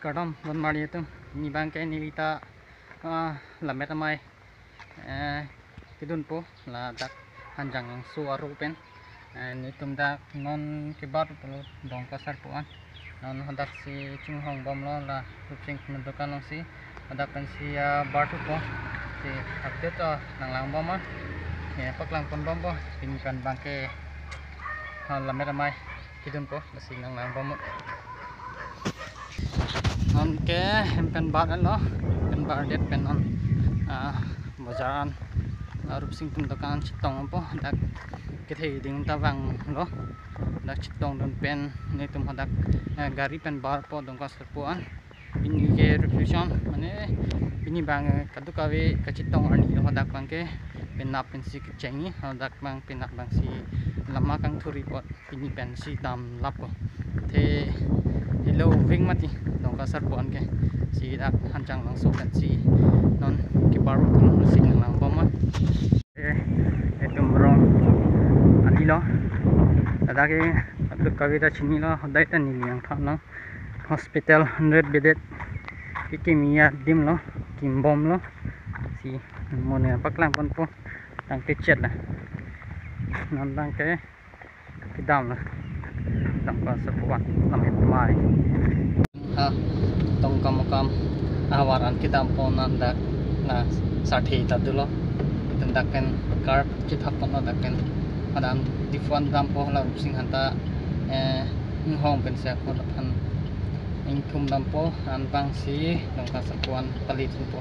kadam ban mari itu ni bangkai nilita lamet amai kidun po la dak hanjang suaru pen ni tumda non kibar pulu dong kasar puan non hadak si chunghong bom lo la kupsing mendukan long si hadak pen si batu po si update to lang bom ma ya paklang pon bom po pinkan bangkai lamet amai kidun po si lang bom non ke pen bar lo pen bar det pen on bazaran rup sing tum dokan chitong po dak kethe ding ta wang lo dak chitong don pen ne tum hadak gari pen bar po dong ka serpuan ini ke reflection mane ini bang kadu kawe ka chitong ani lo hadak bang ke pen nap pen si chengi hadak bang pen nap bang si lama kang thuri pot ini pen si dam lap po the hello wing mati dong ka serpuan ke si dak hancang langsung kan si non ke baru pun si nang bom itu merong adilo ada ke aduk kawita chini lo hodai ta ni yang tha no hospital 100 bedded kimia dim lo kim bom lo si mone paklang pon po tang pichet la non tang ke kidam la tang ka sepuan lamit mai ha tong kam awaran kidam po nanda na sathi tadulo daken carb chithap pon daken adam difwan dam po la sing hanta hong pen sia ko phan ingkum dam po an bang si dong ka sapuan palit po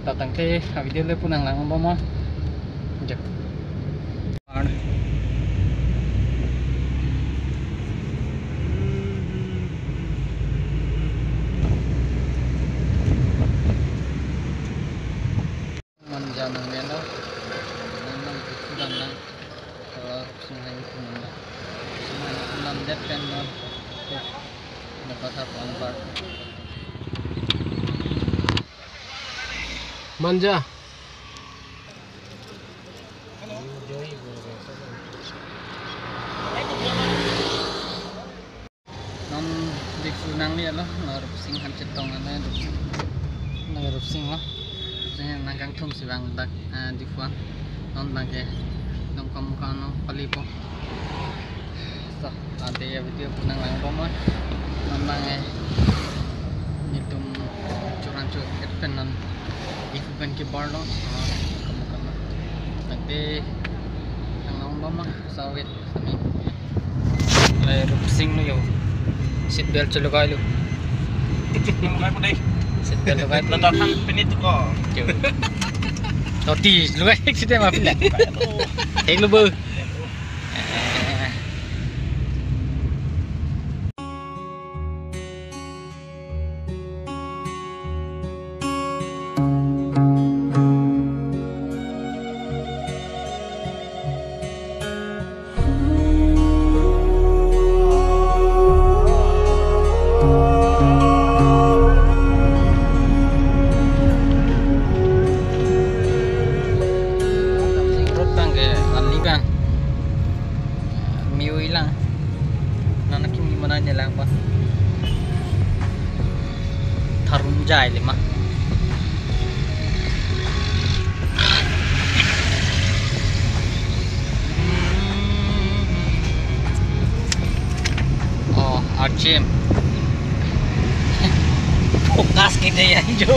tatang te video le punang lang bo mo je manja nang melo nang kudan lang sungai kumanda sungai kumanda pen non nakasap anbar manja non di funang ni lo ngarup sing han cetong ana ngarup sing lo nang kang thum si bang dak di fuan non bang ke nong kam kano palipo so ate ya video punang lang po mo non bang nitum curan cu pen non if ben ke bar lo kam kam ate nang lang po mo sawit sami le rup sing lo yo seat belt chalo kai lo ngai po dai seat belt lo kai lo ta kan penit ko roti lu ấy kita mà pin thế lu bơ lang nana kim gimana nya lang pa tharun jai lima oh archim fokus kita ya jo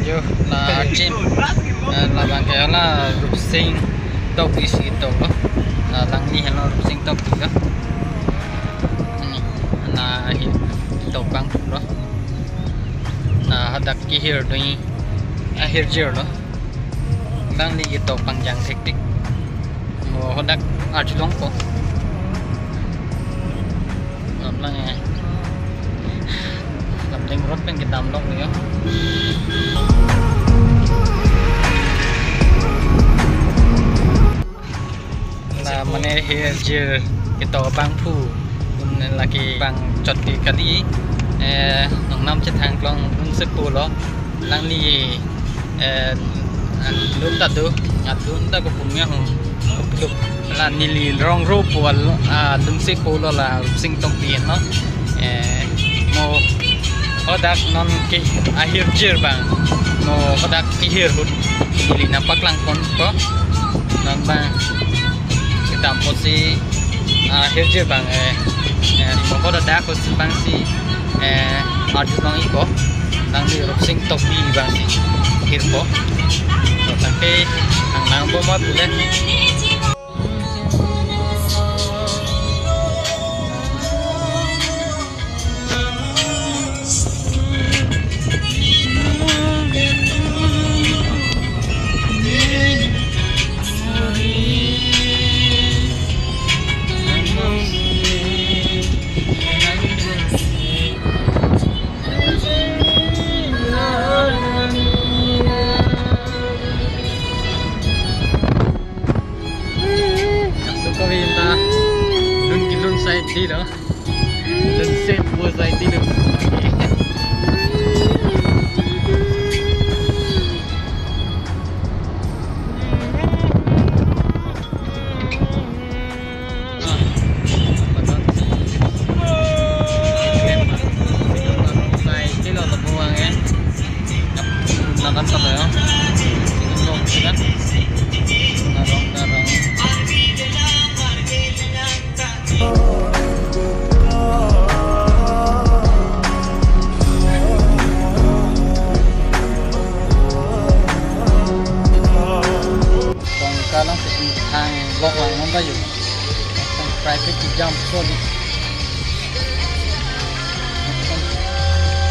jo la archim la bangkai la rupsing tok isi tok lang ni hello sing top juga ni na hi top bang pro na hadak ki here doi here jer lo lang ni top panjang teknik mo hadak archilong ko non lang lamdeng rot pen kita amlok ni yo mane here jer kita bang phu lagi bang chot di kali nong nam chet hang klong un se pu lo lang ni lun ta do lun ta ko pum ya hong là nili rong ro pu lun se pu lo la sing tong pien no mo Kodak non ki akhir jir bang no kodak ihir hut ili nampak langkon ko non bang kita posi akhir jir bang mo kodak ko si bang si arjun bang iko nang di sing top bi bang si akhir ko so tapi ang nang bo mo bulan đi đó lần xem vừa dậy đi được hàng lọc lại nó ta dùng private jump sorry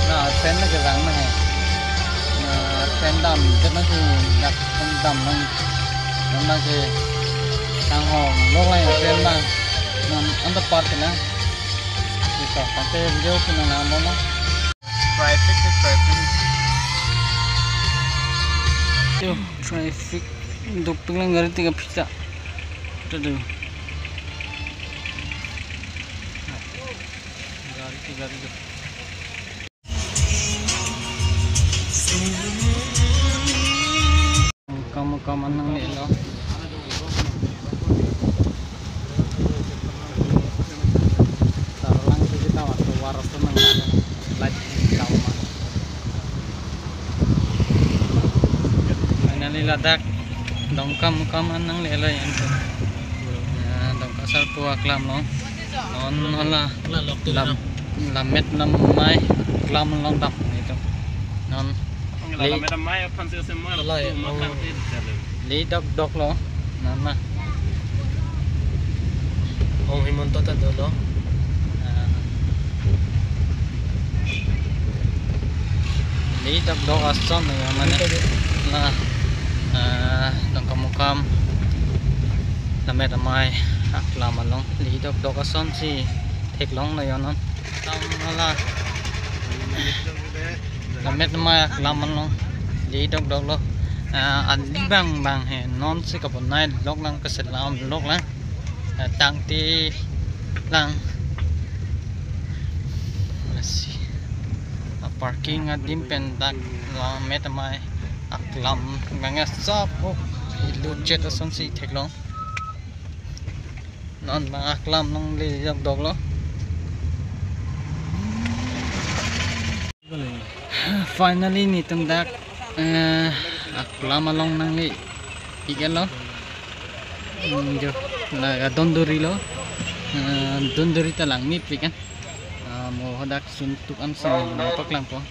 nó trend nó cái răng này trend đầm cho nó thì đặt con đầm nó thì hàng hòn lọc lại trend mà nó underpart cái nó thì sao phải cái video của nó làm đó traffic dokter lang garing tiga pizza itu dulu gari kamu nang nilo taruh lang kita waktu waras tuh nang light kamu mana liladak dongkam nang lelo yan to dongka sar po aklam no non hala lamet nam mai aklam long dap itu non lamet nam mai pan se semua makan li dok lo non ma Ong himonto ta do lo li dok ason ya mana lah dong kamukam lamet amai aklam along li dok ason si thek long na yon non tam hala lamet amai aklam along li dok lo ali bang he non si kapon nai lok lang kaselam lok lang tang ti lang si parking adim pendak lamet amai aklam mga sap iluchet ason si theklong non mga aklam nong lijak doglo finally ni tundak aklam along nang li igalo jo na dondori lo dondori talang ni pikan mo hadak suntukan sa napak lang po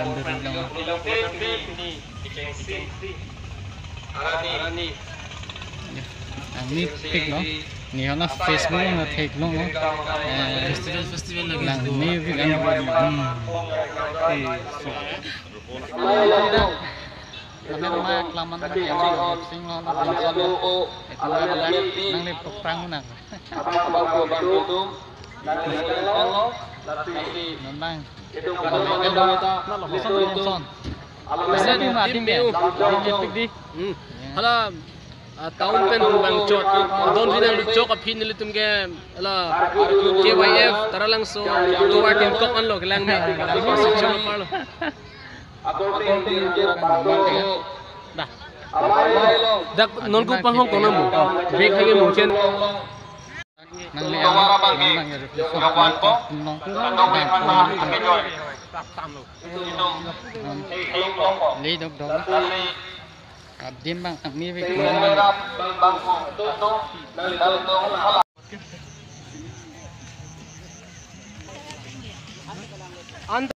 dondori lang ang ni pic no ni hala Facebook na take long no festival lagi lang ni bilang Kami rumah kelaman lagi singon itu ada nang lipok perang nang nang bisa di mati be di hala tahun pen bang chot don vidang chok aphin nili tumge hala KYF taralang so tuwa tim kok an lo kelang me chok parlo dah dak non ku panghong ko namu bek hage mo chen nang liang nang reflection nang Lý độc độc Đêm bằng ạc mi với Ant